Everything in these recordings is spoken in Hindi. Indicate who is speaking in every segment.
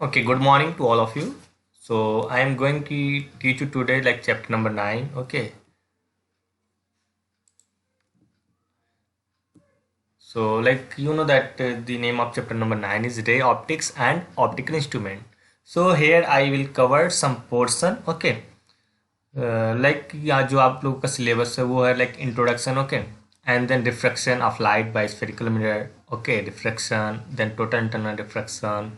Speaker 1: Okay, good morning to all of you. So I am going to teach you today like chapter number 9. Okay. So like that the name of chapter number 9 is ray optics and optical instrument. So here I will cover some portion. Okay. Like यहाँ जो आप लोगों का सिलेबस है वो है like introduction. Okay. And then refraction of light by spherical mirror. Okay, refraction, then total internal refraction,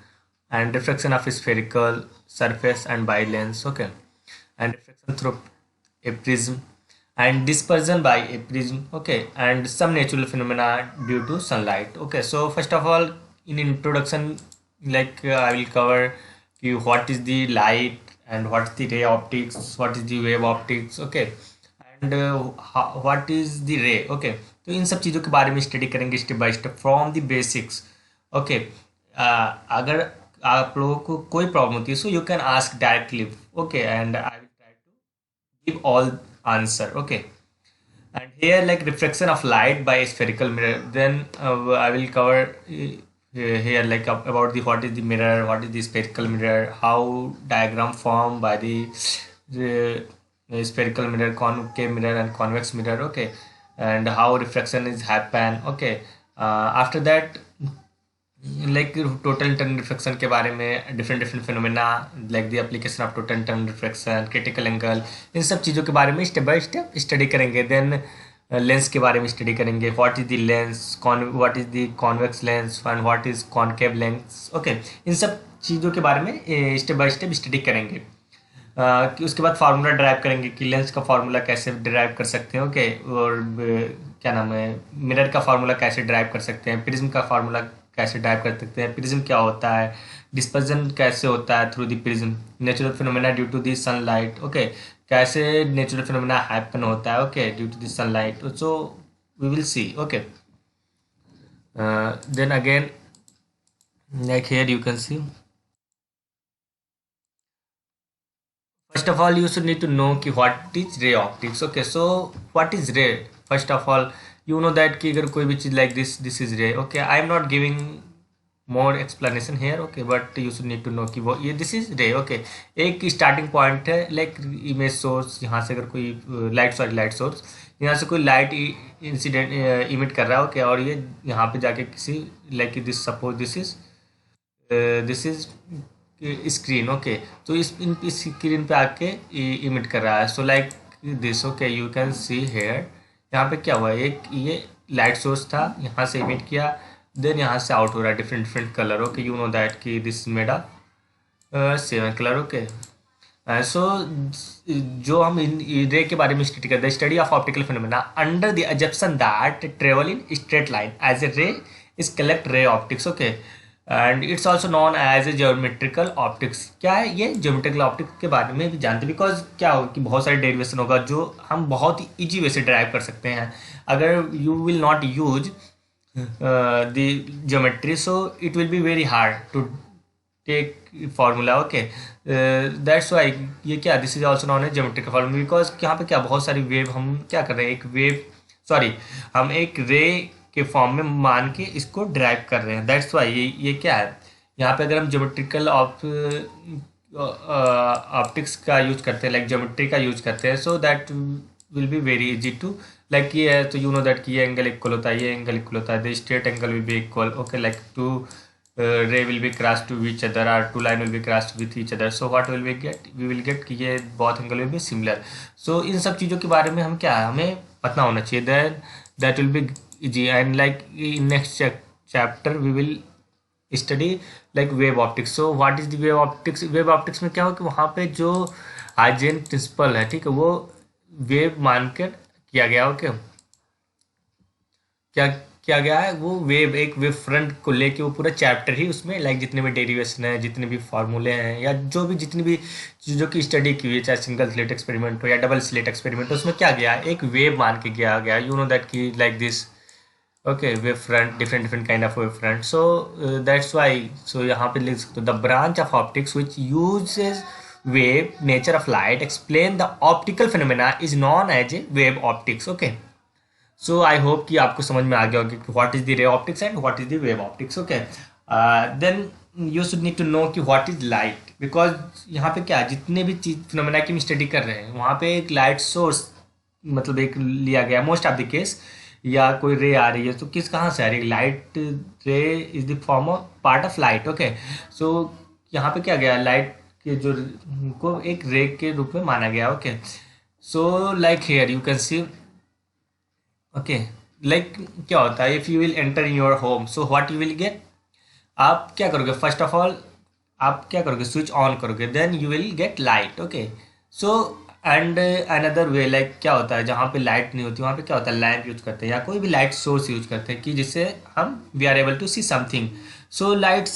Speaker 1: and refraction of spherical surface and by lens. Okay, and refraction through a prism, and dispersion by a prism. Okay, and some natural phenomena due to sunlight. Okay, so first of all, in introduction, I will cover what is the light and what is the ray optics, what is the wave optics. Okay, and what is the ray. Okay, तो इन सब चीज़ों के बारे में स्टडी करेंगे step by step from the basics. Okay, अगर आप लोगों को कोई प्रॉब्लम होती है so you can ask directly. Okay, and I will try to give all answer. Okay, and here like reflection of light by spherical mirror, then I will cover here like about the what is the mirror, what is the spherical mirror, how diagram formed by the spherical mirror, concave mirror and convex mirror. Okay, and how refraction is happen. Okay, after that like total internal reflection के बारे में different different phenomena like the application of total internal reflection, critical angle, इन सब चीज़ों के बारे में स्टेप बाय स्टेप स्टडी करेंगे. देन लेंस के बारे में स्टडी करेंगे. What is the lens, what is the convex lens and what is concave lens. Okay, इन सब चीज़ों के बारे में स्टेप बाय स्टेप स्टडी करेंगे. कि उसके बाद फार्मूला ड्राइव करेंगे कि लेंस का फार्मूला कैसे ड्राइव कर सकते हैं. ओके, और क्या नाम है, मिरर का फार्मूला कैसे ड्राइव कर सकते हैं, प्रिज्म का फार्मूला कैसे ड्राइव कर सकते हैं, प्रिज्म क्या होता है, डिस्पर्जन कैसे होता है through the prism, natural phenomena due to the sunlight. Okay, कैसे नेचुरल फिनोमेना हैपन होता है. Okay, due to the sunlight. So we will see. Okay, then again like here you can see. First of all, you should need to know कि what is ray optics. Okay, so what is ray? First of all, you know that कि अगर कोई भी चीज़ like this is ray. Okay, I am not giving more explanation here. Okay, but you should need to know कि वो ये this is ray. Okay, एक starting point है like image source. यहाँ से अगर कोई लाइट सोर्स यहाँ से कोई लाइट इंसिडेंट इमिट कर रहा है. ओके, और ये यहाँ पे जाके किसी like this suppose this is screen. Okay, तो इस स्क्रीन पे आके इमिट कर रहा है. So like this. Okay, you can see here. यहाँ पे क्या हुआ, एक ये लाइट सोर्स था, यहाँ से इमिट किया, देन यहाँ से आउट हो रहा है different different colour. Okay, you know that कि this made a 7 colour. Okay, so जो हम रे के बारे में स्टडी करते हैं, study of optical phenomena under the assumption that travel in straight line as a ray is called ray optics. Okay, and it's also known as a geometrical optics. क्या है ये ज्योमेट्रिकल ऑप्टिक्स के बारे में भी जानते हैं, बिकॉज क्या होगा कि बहुत सारे डेरिवेशन होगा जो हम बहुत ही ईजी वे से ड्राइव कर सकते हैं. अगर you will not use the geometry so it will be very hard to take formula. Okay, that's why ये क्या this is also known as geometrical formula, because यहाँ पे क्या बहुत सारी वेव हम क्या कर रहे हैं, एक वेव सॉरी हम एक रे के फॉर्म में मान के इसको ड्राइव कर रहे हैं. दैट्स वाई ये क्या है, यहाँ पे अगर हम ज्योमेट्रिकल ऑप्टिक्स का यूज करते हैं, लाइक ज्योमेट्री का यूज करते हैं, so that will be very easy to like ये है. तो यू नो दैट कि ये एंगल इक्वल होता है, ये एंगल इक्वल होता है, the straight angle will be equal. Okay, like to ray will be crossed to each other or two line will be crossed with each other. So what will we get? We will get कि ये both angle will be similar. So इन सब चीज़ों के बारे में हम क्या हमें पता होना चाहिए. Then that will be easy. And like in next chapter we will study like wave optics. So what is the wave optics? Wave optics में क्या हो कि वहाँ पे जो हाइजेन प्रिंसिपल है, ठीक है, वो वेव मानकर किया गया. ओके, क्या किया गया है, वो वेव एक वेव फ्रंट को लेके वो पूरा चैप्टर ही उसमें लाइक जितने भी डेरिवेशन है, जितने भी फार्मूले हैं, या जो भी जितनी भी चीज़ों की स्टडी की हुई है, चाहे सिंगल स्लिट एक्सपेरिमेंट हो या डबल स्लिट एक्सपेरिमेंट हो, उसमें क्या गया एक वेव मान के किया गया. यू नो दैट कि like this. Okay, wave front, different different kind of wave front. So that's why so यहाँ पे लिख सकते हो the branch of optics which uses wave nature of light explain the optical phenomena is known as a wave optics. Okay, so I hope कि आपको समझ में आ गया होगा कि what is the ray optics and what is the wave optics. Okay, then you should need to know कि व्हाट इज लाइट, बिकॉज यहाँ पे क्या जितने भी चीज फिनोमेना की हम स्टडी कर रहे हैं वहाँ पे एक लाइट सोर्स मतलब एक लिया गया मोस्ट ऑफ द केस, या कोई रे आ रही है तो किस कहाँ से आ रही है, light ray is the form of part of light. Okay, so यहाँ पे क्या गया लाइट के जो को एक रे के रूप में माना गया। Okay, so like here you can see. Okay, like क्या होता है if you will enter in your home, so what you will get, आप क्या करोगे फर्स्ट ऑफ ऑल, आप क्या करोगे स्विच ऑन करोगे, then you will get light. Okay, so and another way like क्या होता है जहाँ पे लाइट नहीं होती वहाँ पे क्या होता है लैंप यूज करते हैं या कोई भी लाइट सोर्स यूज करते हैं कि जिससे हम we are able to see something. So light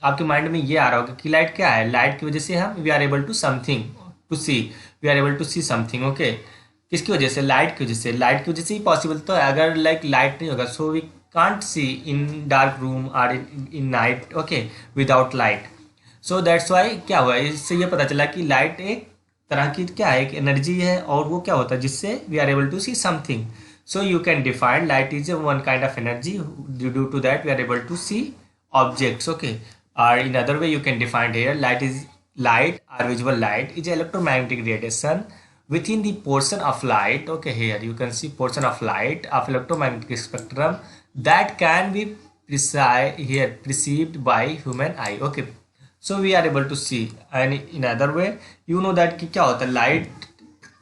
Speaker 1: आपके माइंड में ये आ रहा होगा कि लाइट क्या है, लाइट की वजह से हम we are able to something to see, we are able to see something. Okay, किसकी वजह से, लाइट की वजह से, लाइट की वजह से ही पॉसिबल तो है। अगर लाइक लाइट नहीं होगा so we can't see in dark room और in night. Okay, without light. So that's why क्या हुआ, इससे ये पता चला कि लाइट एक तरह की क्या है, एक एनर्जी है और वो क्या होता है जिससे we are able to see something. So you can define light is one kind of energy, due to that we are able to see objects. Okay, और in other way you can define here light or visible light is electromagnetic radiation within the portion of light. Okay, here you can see portion of light of electromagnetic spectrum that can be perceived by human eye. Okay, so we are able to see, and in other way you know that कि क्या होता है लाइट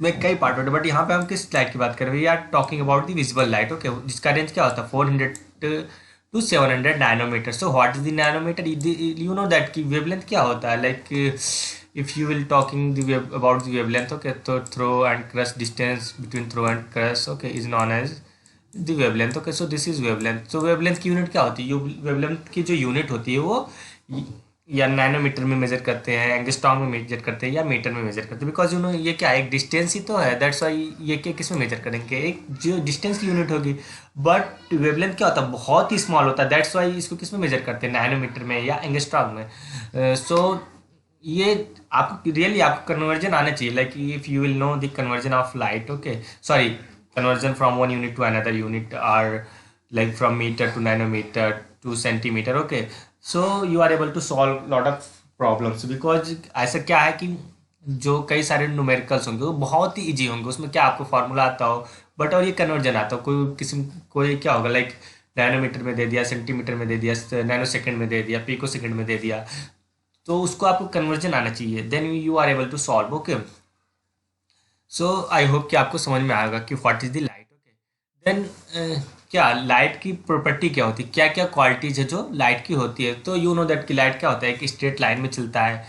Speaker 1: में कई पार्ट होते हैं, बट यहाँ पे हम किस लाइट की बात कर रहे हैं, we are talking about the visible light. Okay, जिसका रेंज क्या होता है 400 to 700 nanometre. So what is the nanometre, you know that की वेवलेंथ क्या होता है, like if you will talking about the wavelength. Okay, तो trough and crest distance between trough and crest okay is known as the wavelength. Okay, so this is wavelength. So wavelength की यूनिट क्या होती है, वेवलेंथ की जो यूनिट होती है वो या नैनोमीटर में मेजर करते हैं, एंगस्ट्रॉम में मेजर करते हैं या मीटर में मेजर करते हैं, बिकॉज यू नो ये क्या है एक डिस्टेंस ही तो है, दैट्स वाई ये क्या किस में मेजर करेंगे, एक जो डिस्टेंस की यूनिट होगी। बट वेवलेंथ क्या होता है बहुत ही स्मॉल होता है, दैट्स वाई इसको किस में मेजर करते हैं, नैनोमीटर में या एंगस्ट्रॉम में। सो ये आपको रियली आपको कन्वर्जन आना चाहिए, like if you will know the conversion of light. Okay, sorry, conversion from one unit to another unit, और like from meter to nanometer to centimeter. Okay, so you are able to solve lot of problems because ऐसा क्या है कि जो कई सारे न्यूमेरिकल्स होंगे वो बहुत ही इजी होंगे, उसमें क्या आपको फार्मूला आता हो बट और ये कन्वर्जन आता हो, कोई क्या होगा लाइक नैनोमीटर में दे दिया, सेंटीमीटर में दे दिया, नैनो सेकेंड में दे दिया, पिको सेकेंड में दे दिया, तो उसको आपको कन्वर्जन आना चाहिए, then you are able to solve. Okay, so I hope कि आपको समझ में आएगा कि what is the light. Okay, then क्या लाइट की प्रॉपर्टी क्या होती है, क्या क्या क्वालिटीज है जो लाइट की होती है, तो यू नो दैट कि लाइट क्या होता है कि स्ट्रेट लाइन में चलता है,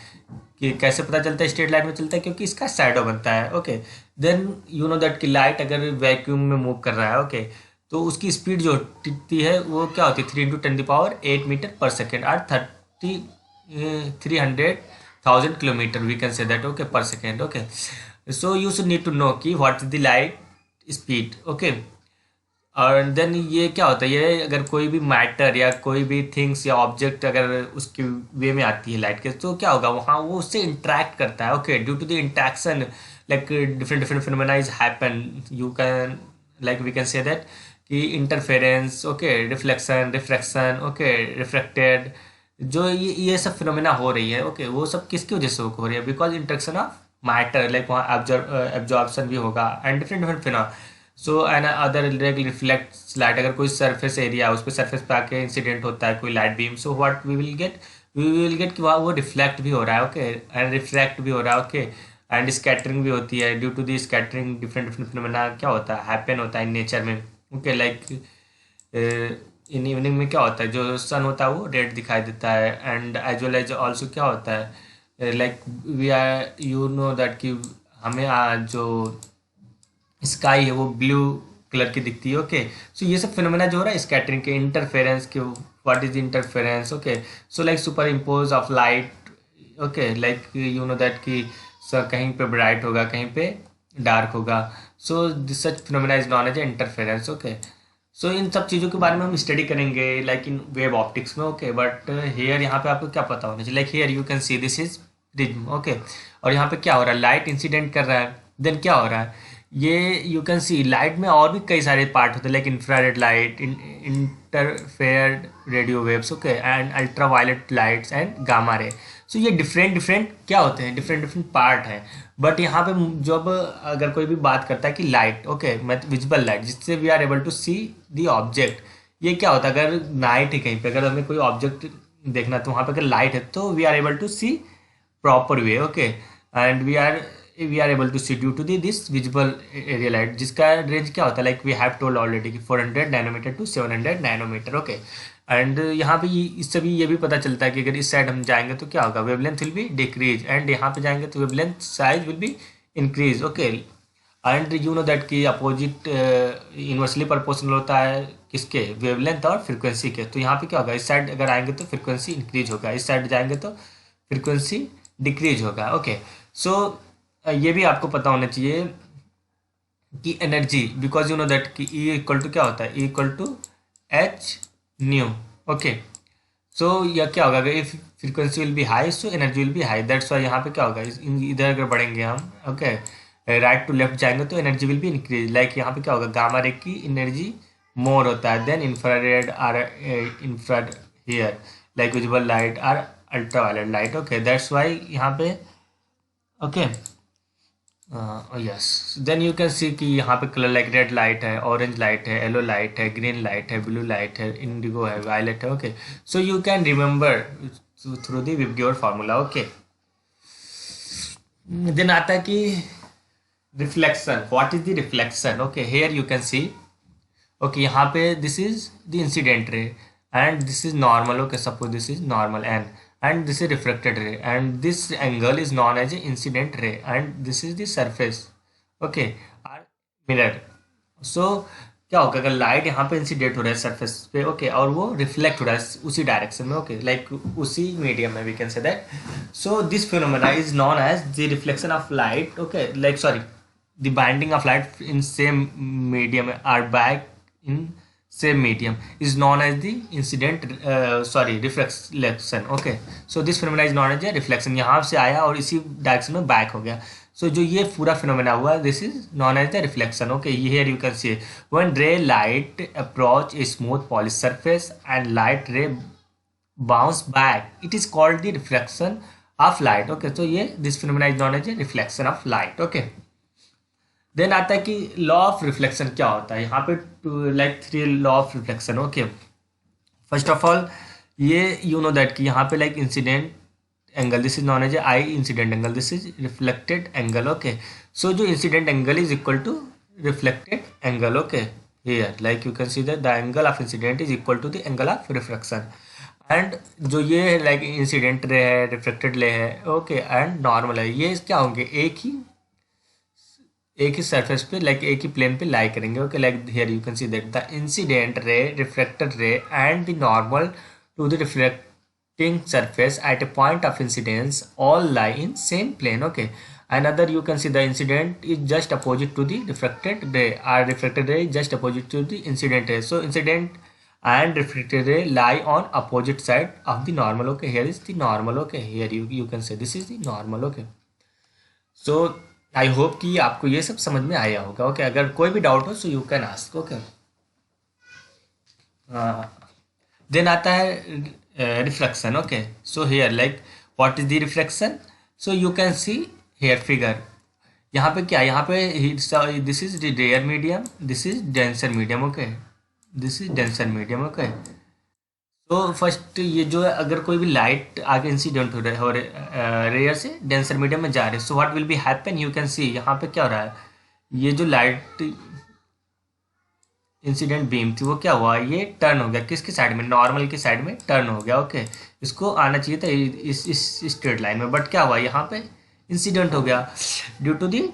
Speaker 1: कि कैसे पता चलता है स्ट्रेट लाइन में चलता है, क्योंकि इसका शैडो बनता है। Okay, then you know that कि लाइट अगर वैक्यूम में मूव कर रहा है ओके तो उसकी स्पीड जो होती है वो क्या होती है 3 × 10⁸ मीटर पर सेकेंड और 300,000 kilometre we can say that okay per second. Okay, so you should need to know कि what is the light speed. Okay, और देन ये क्या होता है, ये अगर कोई भी मैटर या कोई भी थिंग्स या ऑब्जेक्ट अगर उसकी वे में आती है लाइट के तो क्या होगा वहाँ वो उससे इंटरेक्ट करता है। Okay, due to the interaction like different different phenomena is happen, you can like we can say that कि interference, okay, reflection, refraction, okay, refracted, जो ये सब फिनोमेना हो रही है ओके वो सब किसकी वजह से हो रही है, because interaction of matter, like वहाँ एब्जॉर्प्शन भी होगा and different different phenomena. So an other reflects light, अगर कोई सरफेस एरिया उस पर सरफेस पे आके इंसिडेंट होता है कोई light beam, so what we will get कि वहाँ वो रिफ्लेक्ट भी हो रहा है ओके एंड रिफ्रैक्ट भी हो रहा है ओके एंड स्कैटरिंग भी होती है, due to the scattering different different phenomena क्या होता है हैपन होता है इन नेचर में। ओके, लाइक इन इवनिंग में क्या होता है जो सन होता है वो रेड दिखाई देता है and as well as also क्या होता है like we are you know that कि हमें जो स्काई है वो ब्लू कलर की दिखती है। ओके, सो ये सब फिनोमेना जो हो रहा है स्कैटरिंग के, इंटरफेरेंस के, what is interference. Okay, so like superimpose of light. Okay, like you know that कि कहीं पे ब्राइट होगा कहीं पे डार्क होगा, so this such phenomena is known as interference. Okay, so इन सब चीज़ों के बारे में हम स्टडी करेंगे लाइक इन वेब ऑप्टिक्स में। ओके, बट हेयर यहाँ पे आपको क्या पता होना चाहिए, like here you can see this is prism. Okay, और यहाँ पे क्या हो रहा है लाइट इंसिडेंट कर रहा है, देन क्या हो रहा है ये यू कैन सी लाइट में और भी कई सारे पार्ट होते हैं, like infrared light, interfere radio waves, okay, and ultraviolet lights and gamma ray. So ये डिफरेंट डिफरेंट क्या होते हैं, डिफरेंट डिफरेंट पार्ट हैं। बट यहाँ पे जब अगर कोई भी बात करता है कि लाइट, ओके, मतलब विजिबल लाइट जिससे we are able to see the object, ये क्या होता है, अगर नाइट है कहीं पे, अगर हमें कोई ऑब्जेक्ट देखना तो वहाँ पे अगर लाइट है तो we are able to see proper way, okay, and we are able to see due to this visible area light, जिसका रेंज क्या होता है, like we have told already कि 400 nanometer to 700 nanometer, okay. And यहाँ पे इससे भी ये भी पता चलता है कि अगर इस साइड हम जाएंगे तो क्या होगा, wavelength will be decrease, and यहाँ पे जाएंगे तो wavelength size will be increase, okay. And you know that कि अपोजिट इन्वर्सली प्रोपोर्शनल होता है किसके, वेवलेंथ और फ्रीक्वेंसी के। तो यहाँ पे क्या होगा, इस साइड अगर आएंगे तो फ्रीक्वेंसी इंक्रीज होगा, इस साइड जाएंगे तो फ्रीक्वेंसी डिक्रीज होगा, ओके। सो ये भी आपको पता होना चाहिए कि energy, because you know that कि ई इक्वल टू क्या होता है, E equal to H nu, okay. So यह क्या होगा, अगर if frequency will be high so energy will be high, that's why यहाँ पे क्या होगा, इधर अगर बढ़ेंगे हम, ओके, राइट टू लेफ्ट जाएंगे तो energy will be increase, like यहाँ पे क्या होगा, गामा रे की एनर्जी मोर होता है then infrared or infrared here, like visible light or ultraviolet light, okay, that's why यहाँ पे, okay. Yes, then you can see कि यहाँ पे कलर लाइक रेड लाइट है, ऑरेंज लाइट है, येलो लाइट है, ग्रीन लाइट है, ब्लू लाइट है, इंडिगो है, वायलेट है, okay. So you can remember through the VIBGYOR formula, okay. Then आता है कि reflection, what is the reflection, okay, here you can see, okay, यहाँ पे this is the incident ray and this is normal, okay, suppose this is normal and this is refracted ray and this angle is known as a incident ray and this is the surface, okay, or mirror. so क्या होगा, अगर लाइट यहाँ पे इंसिडेंट हो रहा है सरफेस पे, ओके, और वो रिफ्लेक्ट हो रहा है उसी डायरेक्शन में, ओके, लाइक उसी मीडियम में, we can say that. So this phenomena is known as the reflection of light, okay, like sorry the binding of light in same medium or back in same medium is known as the incident reflection, okay. so this phenomena is known as a reflection, यहाँ से आया और इसी डायरेक्शन में बैक हो गया। so जो ये पूरा फिनोमेना हुआ, this is known as the reflection, okay. here you can see when ray light approach a smooth polished surface and light ray bounce back, it is called the reflection of light, okay. so ये this phenomena is known as a reflection of light, okay. Then आता है कि लॉ ऑफ रिफ्लेक्शन क्या होता है, यहाँ पे like 3 law of reflection, okay. First of all ये यू नो दैट कि यहाँ पे like incident angle, this is known as I incident angle, this is reflected angle, okay. So जो incident angle is equal to reflected angle, okay, here like you can see that the angle of incident is equal to the angle of reflection. And जो ये लाइक इंसिडेंट रे है, रिफ्लेक्टेड रे है, ओके, एंड नॉर्मल है, ये क्या होंगे, एक ही सरफेस पे, लाइक एक ही प्लेन पे लाई करेंगे, okay, like here you can see that the incident ray, reflected ray and the normal to the reflecting surface at a point of incidence all lie in same plane, okay. Another you can see the incident is just opposite to the reflected ray, or reflected ray is just opposite to the incident ray, so incident and reflected ray lie on opposite side of the normal, okay. here is the normal, okay, here you can say this is the normal, okay. so I hope कि आपको ये सब समझ में आया होगा, ओके। अगर कोई भी डाउट हो so you can ask, okay. Then आता है reflection, okay. So here like what is the reflection, so you can see here figure, यहाँ पे क्या, यहाँ पे this is the rare medium, this is denser medium, okay, this is denser medium, okay. तो फर्स्ट ये जो है, अगर कोई भी लाइट आगे इंसिडेंट हो रहा है रेयर से डेंसर मीडियम में जा रहे हैं, so what will be happen, you can see यहाँ पे क्या हो रहा है, ये जो लाइट इंसिडेंट बीम थी वो क्या हुआ, ये टर्न हो गया किसकी साइड में, नॉर्मल की साइड में टर्न हो गया, ओके। इसको आना चाहिए था इस स्ट्रेट लाइन में, बट क्या हुआ, यहाँ पे इंसिडेंट हो गया due to the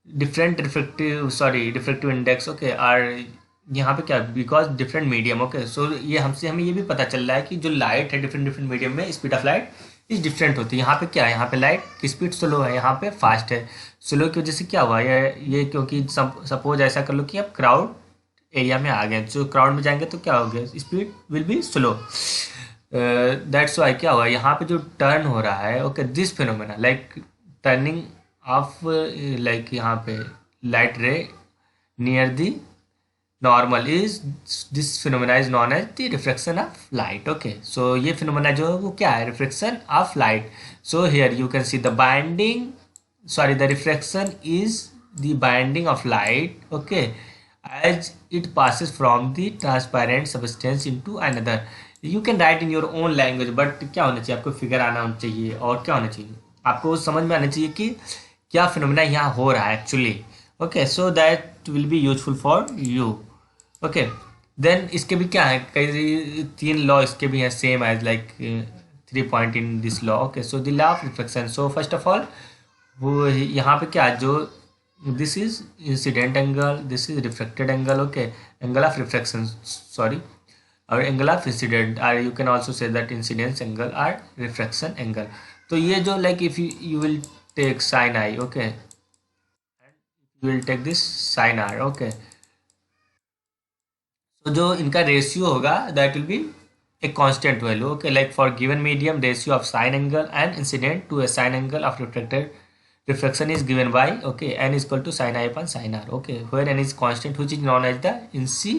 Speaker 1: different reflective index, okay, और यहाँ पे क्या, बिकॉज डिफरेंट मीडियम, ओके। सो ये हमें ये भी पता चल रहा है कि जो लाइट है डिफरेंट मीडियम में speed of light is different होती है। यहाँ पे क्या है, यहाँ पे लाइट की स्पीड स्लो है, यहाँ पे फास्ट है। स्लो की वजह से क्या हुआ, ये क्योंकि सपोज ऐसा कर लो कि आप क्राउड एरिया में आ गए, जो क्राउड में जाएंगे तो क्या हो गया, speed will be slow, that's why क्या हुआ, यहाँ पे जो टर्न हो रहा है, okay, this phenomena like turning of like यहाँ पे light ray near the normal is this phenomena is known as the reflection of light. Okay, सो ये फिनोमेना जो है वो क्या है, reflection of light. So here you can see the binding, sorry, the reflection is the binding of light, okay, as it passes from the transparent substance into another. You can write in your own language, but क्या होना चाहिए आपको, फिगर आना चाहिए और क्या होना चाहिए आपको समझ में आना चाहिए कि क्या फिनोमेना यहाँ हो रहा है actually. Okay, so that will be useful for you. Okay, then इसके भी क्या है, कई 3 लॉ इसके भी हैं same as like 3 point in this law. Okay, so the law of reflection. So first of all वो यहाँ पे क्या जो this is incident angle, this is reflected angle. Okay, angle of reflection, sorry, और एंगल ऑफ इंसिडेंट, और you can also say that incidence angle or reflection angle. तो ये जो like if you will take sine i, okay, you will take this sign r. Okay, तो जो इनका रेशियो होगा that will be a constant value. Okay, like for given medium, ratio of sine angle and incident to a sine angle of reflection is given by, okay, n is equal to sin I upon sin R. Okay, where n is constant, which is known as the INSEE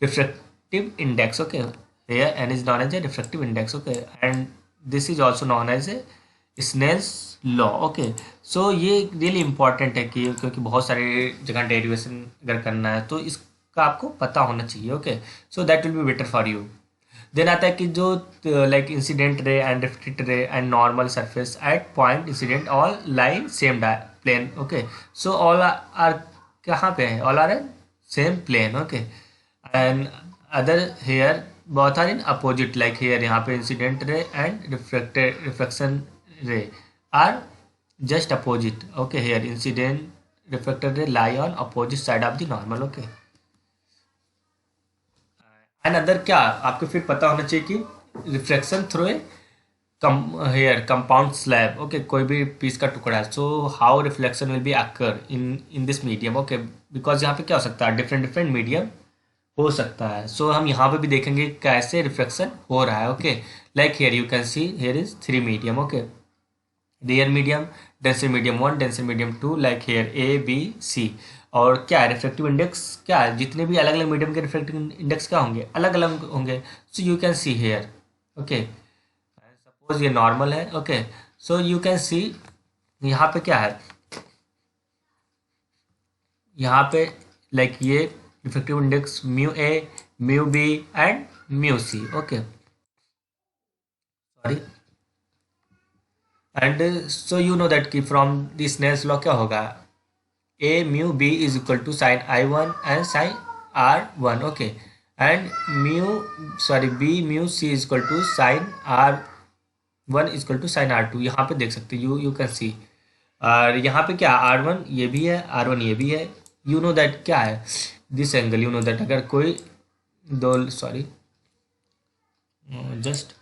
Speaker 1: refractive index. Okay, here n is known as the refractive index. Okay, and this is also known as a Snell's law. Okay, so ये really important है कि क्योंकि बहुत सारे जगह डेरिवेशन अगर करना है तो इसका आपको पता होना चाहिए. Okay, so that will be better for you. Then आता है कि जो like incident ray and reflected ray and normal surface at point incident all line same plane. Okay, so all are कहाँ पे है, all are in same plane. Okay, and other here both are in opposite, like here यहाँ पे incident ray and reflection ray are just opposite. Okay, here incident reflected रे लाई on opposite side of the normal. Okay, and other क्या आपको फिर पता होना चाहिए कि reflection through a here compound slab. Okay, कोई भी पीस का टुकड़ा है, so how reflection will be occur in this medium. Okay, because यहाँ पे क्या हो सकता है, डिफरेंट डिफरेंट मीडियम हो सकता है. सो हम यहाँ पे भी देखेंगे कैसे रिफ्लेक्शन हो रहा है. Okay, like here you can see here is 3 medium. Okay, real medium, denser medium 1, denser medium 2, like here A B C. और क्या है रिफ्लेक्टिव इंडेक्स, क्या है जितने भी अलग अलग मीडियम के रिफ्लेक्टिव इंडेक्स क्या होंगे, अलग अलग होंगे. So you can see here. Okay, suppose ये नॉर्मल है. Okay, so you can see यहाँ पे क्या है, यहाँ पे लाइक ये reflective index mu A, mu B and mu C. Okay, sorry, and so you know that कि फ्रॉम दिस स्नेल्स लॉ क्या होगा, A mu B is equal to sin I1 and sin R1. Okay, and B mu C is equal to sin R1 is equal to sin R2. यहाँ पे देख सकते you can see. और यहाँ पे क्या R1 ये भी है, R1 ये भी है. You know that क्या है this angle, you know that अगर कोई दो सॉरी जस्ट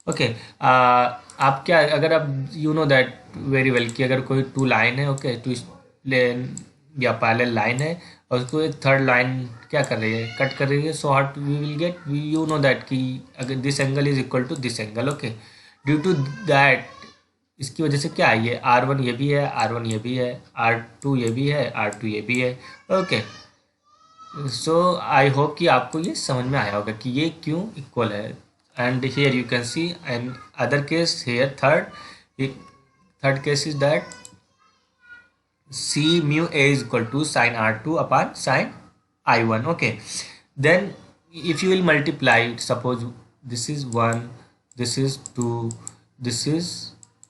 Speaker 1: ओके, आप क्या अगर आप you know that very well कि अगर कोई 2 लाइन है, ओके, 2 लेन या पैरेलल लाइन है और उसको एक थर्ड लाइन क्या कर रही है, कट कर रही है. So what we will get, you know that कि अगर this angle is equal to this angle. Okay, due to that इसकी वजह से क्या है, ये R1 ये भी है, R1 ये भी है, R2 ये भी है, R2 ये भी है. ओके, सो आई होप कि आपको ये समझ में आया होगा कि ये क्यों इक्वल है. And here you can C and other case hair third case is that C mu A is equal to sin R2 upon sin I1. Okay, then if you will multiply, suppose this is 1, this is 2, this is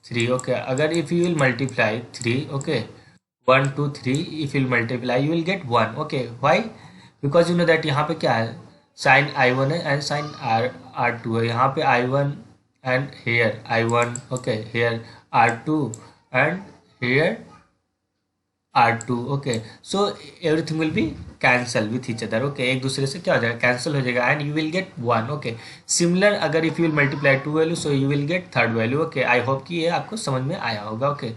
Speaker 1: 3. Okay, अगर if you will multiply 3, okay, 1 2 3, if you will multiply you will get 1. Okay, why? Because you know that यहाँ पे क्या है, sin I1 है and sin R2 है. यहाँ पे I1 and here I1. Okay, here R2 and here R2. Okay, so everything will be cancel with each other. Okay, एक दूसरे से क्या हो जाएगा, कैंसिल हो जाएगा and you will get 1. Okay, similar अगर if you will multiply 2 value so you will get third value. Okay, I hope कि ये आपको समझ में आया होगा. ओके,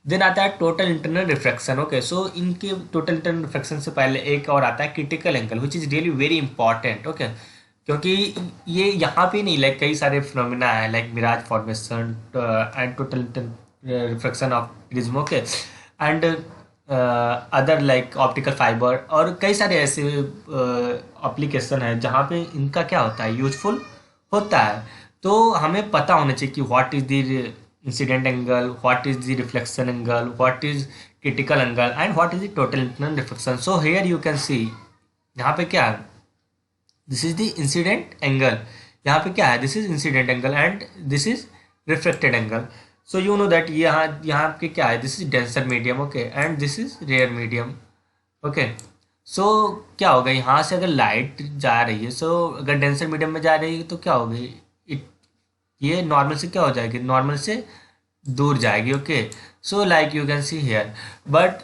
Speaker 1: देन आता है टोटल इंटरनल रिफ्लेक्शन. ओके, सो इनके टोटल इंटरनल रिफ्लेक्शन से पहले एक और आता है critical angle which is really very important. Okay, क्योंकि ये यहाँ पे नहीं लाइक कई सारे फिनोमिना है like mirage formation and total reflection of prism. Okay, and other like optical fibre, और कई सारे ऐसे एप्लीकेशन है जहाँ पे इनका क्या होता है, यूजफुल होता है। तो हमें पता होना चाहिए कि what is the incident angle, what is the reflection angle, what is critical angle and what is the total internal reflection. So here you can see, यहाँ पे क्या है, this is the incident angle. यहाँ पे क्या है, this is incident angle and this is reflected angle. So you know that यहाँ पे क्या है, this is denser medium, okay, and this is rare medium, okay. सो क्या होगा, यहाँ से अगर लाइट जा रही है, सो अगर डेंसर मीडियम में जा रही है तो क्या होगी, इट ये नॉर्मल से क्या हो जाएगी, नॉर्मल से दूर जाएगी, okay. So like you can see here, but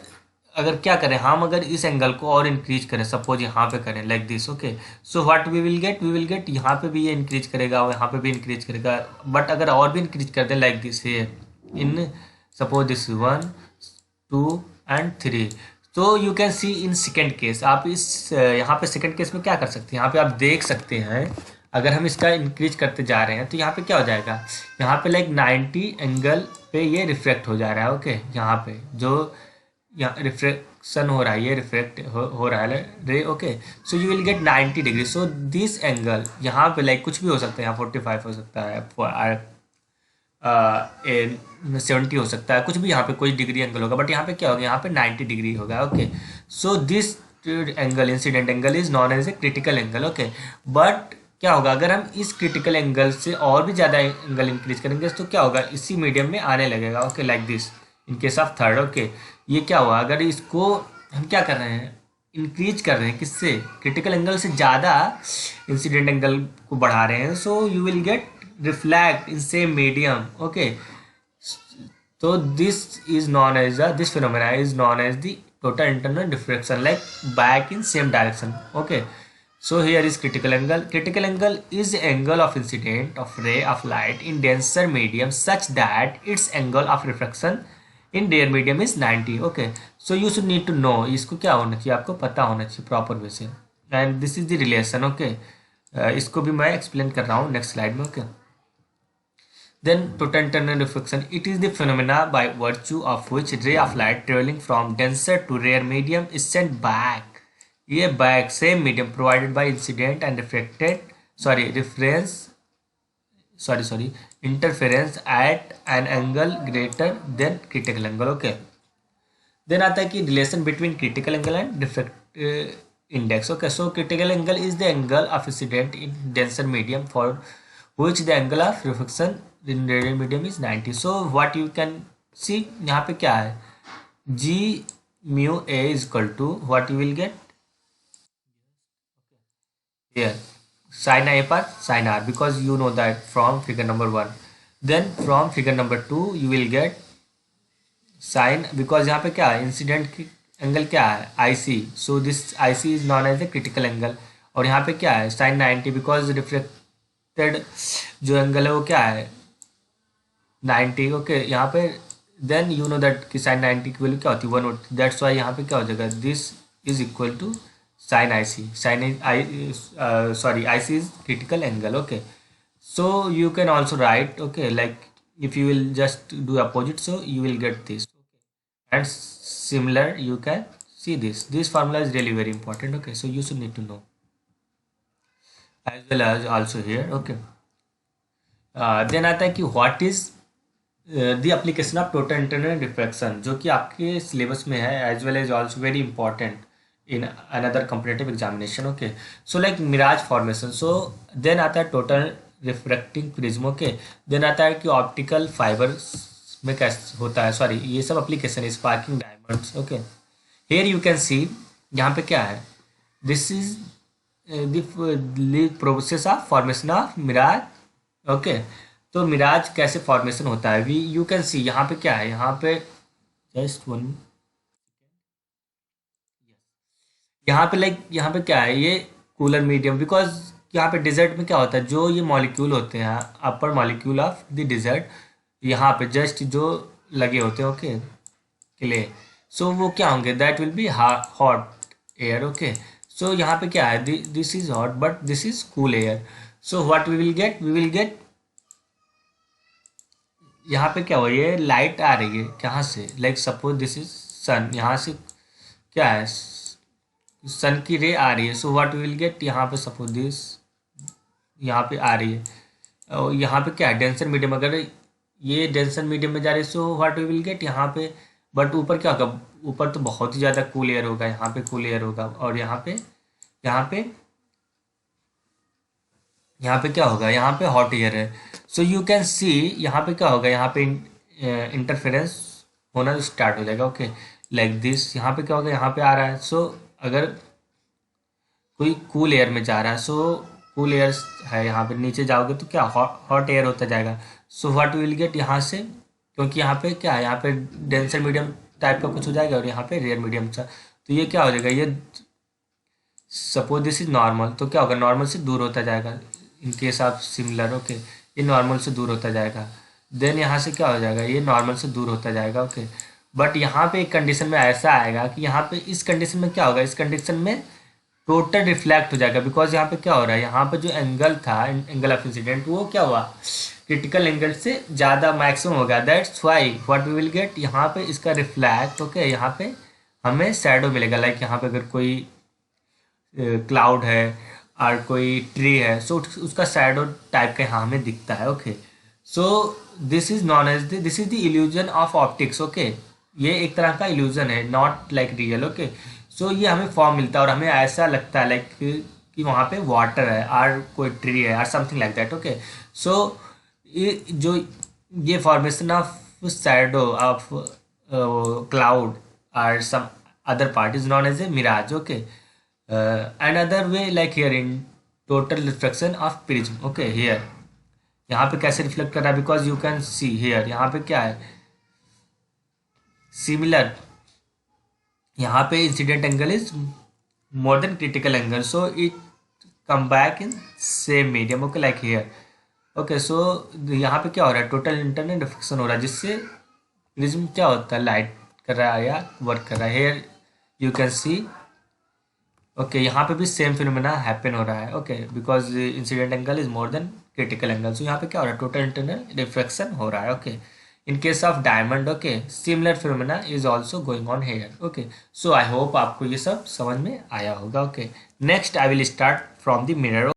Speaker 1: अगर क्या करें हम, अगर इस एंगल को और इंक्रीज करें, सपोज यहाँ पे करें like this, okay, so what we will get यहाँ पे भी ये इंक्रीज करेगा और यहाँ पे भी इंक्रीज करेगा। बट अगर और भी इंक्रीज कर दें लाइक दिस है, इन सपोज दिस 1 2 एंड 3, तो you can C in second case, आप इस यहाँ पे सेकेंड केस में क्या कर सकते हैं, यहाँ पे आप देख सकते हैं अगर हम इसका इंक्रीज करते जा रहे हैं तो यहाँ पे क्या हो जाएगा, यहाँ पे लाइक 90 एंगल पे ये रिफ्लेक्ट हो जा रहा है, ओके। यहाँ पे जो यहाँ रिफ्लेक्शन हो रहा है, ये रिफ्लेक्ट हो रहा है रे, okay. So you will gate 90 degree. So this angle यहाँ पे लाइक कुछ भी हो सकता है, यहाँ 45 हो सकता है, 70 हो सकता है, कुछ भी यहाँ पे कोई डिग्री एंगल होगा, बट यहाँ पे क्या होगा, यहाँ पे 90 डिग्री होगा, okay. So this angle, incident angle, is known as a critical angle, okay. But क्या होगा, अगर हम इस क्रिटिकल एंगल से और भी ज़्यादा एंगल इंक्रीज करेंगे तो क्या होगा, इसी मीडियम में आने लगेगा, okay, like this in case of third, okay. ये क्या हुआ, अगर इसको हम क्या कर रहे हैं, इंक्रीज कर रहे हैं, किससे, क्रिटिकल एंगल से ज़्यादा इंसिडेंट एंगल को बढ़ा रहे हैं, so you will get reflect in same medium, okay. तो this is known as this phenomena is known as the total internal diffraction, like back in same direction, okay. So here is critical angle. Critical angle is the angle of incident of ray of light in denser medium such that its angle of refraction in rare medium is 90, okay. So you should need to know, इसको क्या होना चाहिए, आपको पता होना चाहिए प्रॉपर वे से, and this is the relation, okay. इसको भी मैं एक्सप्लेन कर रहा हूँ नेक्स्ट स्लाइड में, okay. Then total internal reflection, it is the phenomena by virtue of which ray of light traveling from denser to rare medium is sent back, ये back same medium provided by incident and reflected interference at an angle greater than critical angle, okay. Then आता है कि relation between critical angle and refract index, okay. So critical angle is the angle of incident in denser medium for which the angle of reflection in radial medium is 90. So what you can see, यहाँ पे क्या है, g mu a is equal to what you will get here, sin a पर sin r, because you know that from figure number 1. Then from figure number 2 you will get sin, because यहाँ पे क्या है, इंसिडेंट की एंगल क्या है, IC, so this IC is known as a critical angle. और यहाँ पे क्या है, sin 90, बिकॉज रिफ्लेक्टेड जो एंगल है वो क्या है, 90, ओके। यहाँ पे देन यू नो दैट कि sin 90 की वैल्यू क्या होती है, 1, दैट्स वाई यहाँ पे क्या हो जाएगा, this is equal to sin IC, IC is critical angle, okay. So you can also write, okay, like if you will just do opposite, so you will get this, and similar you can see this formula is really very important, okay. So you should need to know as well as also here, okay. Then आता है कि what is the application of total internal reflection, जो कि आपके सिलेबस में है, as well as also very important in another competitive examination, okay. So like mirage formation, so then आता है total refracting prism, okay. Then आता है कि ऑप्टिकल फाइबर में कैसे होता है, सॉरी ये सब application is sparkling diamonds, okay. Here you can see, यहाँ पे क्या है, this is the process of formation of mirage, okay. तो मिराज कैसे फॉर्मेशन होता है, वी यू कैन सी, यहाँ पे क्या है, यहाँ पे जस्ट वन, यहाँ पे लाइक यहाँ पे क्या है, ये कूलर मीडियम, बिकॉज यहाँ पे डिजर्ट में क्या होता है, जो ये मॉलिक्यूल होते हैं अपर मॉलिक्यूल ऑफ द डिजर्ट, यहाँ पे जस्ट जो लगे होते हैं, ओके, क्ले, सो वो क्या होंगे, that will be hot air, okay. So यहाँ पे क्या है, this is hot but this is cool air, so what we will get यहाँ पे क्या हो, ये लाइट आ रही है कहाँ से, लाइक सपोज दिस इज सन, यहाँ से क्या है, सन की रे आ रही है, सो व्हाट विल गेट, यहाँ पे सपोज दिस यहाँ पे आ रही है, और यहाँ पे क्या है डेंसर मीडियम, अगर ये डेंसर मीडियम में जा रही है so what we will get यहाँ पे, बट ऊपर क्या होगा, ऊपर तो बहुत ही ज़्यादा कूल एयर होगा, यहाँ पे कूल एयर होगा, और यहाँ पे यहाँ पे क्या होगा, यहाँ पे हॉट एयर है। सो यू कैन सी यहाँ पे क्या होगा, यहाँ पे इंटरफेरेंस होना स्टार्ट हो जाएगा। ओके, लाइक दिस, यहाँ पे क्या होगा, यहाँ पे आ रहा है। सो अगर कोई कूल एयर में जा रहा है, सो कूल एयर है, यहाँ पे नीचे जाओगे तो क्या हॉट एयर होता जाएगा। सो व्हाट विल गेट यहाँ से, क्योंकि यहाँ पे क्या है, यहाँ पे डेंसर मीडियम टाइप का कुछ हो जाएगा, और यहाँ पे रेयर मीडियम सा, तो ये क्या हो जाएगा, ये सपोज दिस इज नॉर्मल, तो क्या होगा, नॉर्मल से दूर होता जाएगा, इन केस ऑफ सिमिलर। ओके, ये नॉर्मल से दूर होता जाएगा, देन यहाँ से क्या हो जाएगा, ये नॉर्मल से दूर होता जाएगा। ओके, बट यहाँ पे एक कंडीशन में ऐसा आएगा कि यहाँ पे इस कंडीशन में क्या होगा, इस कंडीशन में टोटल रिफ्लेक्ट हो जाएगा, बिकॉज यहाँ पे क्या हो रहा है, यहाँ पे जो एंगल था, एंगल ऑफ इंसिडेंट, वो क्या हुआ, क्रिटिकल एंगल से ज़्यादा मैक्सिमम हो गया। That's why what we will get, यहाँ पे इसका रिफ्लैक्ट। ओके, यहाँ पे हमें शैडो मिलेगा, लाइक यहाँ पे अगर कोई क्लाउड है और कोई ट्री है, सो उसका शैडो टाइप का यहाँ हमें दिखता है। Okay, so this is known as this is the illusion of optics. Okay, ये एक तरह का इल्यूजन है, नॉट लाइक रियल। ओके, सो ये हमें फॉर्म मिलता है और हमें ऐसा लगता है लाइक कि वहाँ पे वाटर है और कोई ट्री है और समथिंग लाइक दैट। ओके, सो ये formation of shadow of cloud और सम other part is known as a mirage. Okay, another way like here in total reflection of prism. Okay, here यहाँ पे कैसे रिफ्लेक्ट कर रहा है, because you can see here, यहाँ पे क्या है, सिमिलर, यहाँ पे incident angle is more than critical angle, so it come back in same medium. Okay, like here. Okay, so यहाँ पे क्या हो रहा है, टोटल इंटरनल रिफ्लेक्शन हो रहा है, जिससे प्रिज्म क्या होता है, लाइट कर रहा है या वर्क कर रहा है। Here you can see. Okay, यहाँ पे भी सेम फिनोमेना हैपन हो रहा है। Okay, because incident angle is more than critical angle, so यहाँ पे क्या हो रहा है, टोटल इंटरनल रिफ्लेक्शन हो रहा है। Okay, in case of diamond, okay, similar phenomena is also going on here. Okay, so I hope आपको ये सब समझ में आया होगा। Okay, next I will start from the mirror.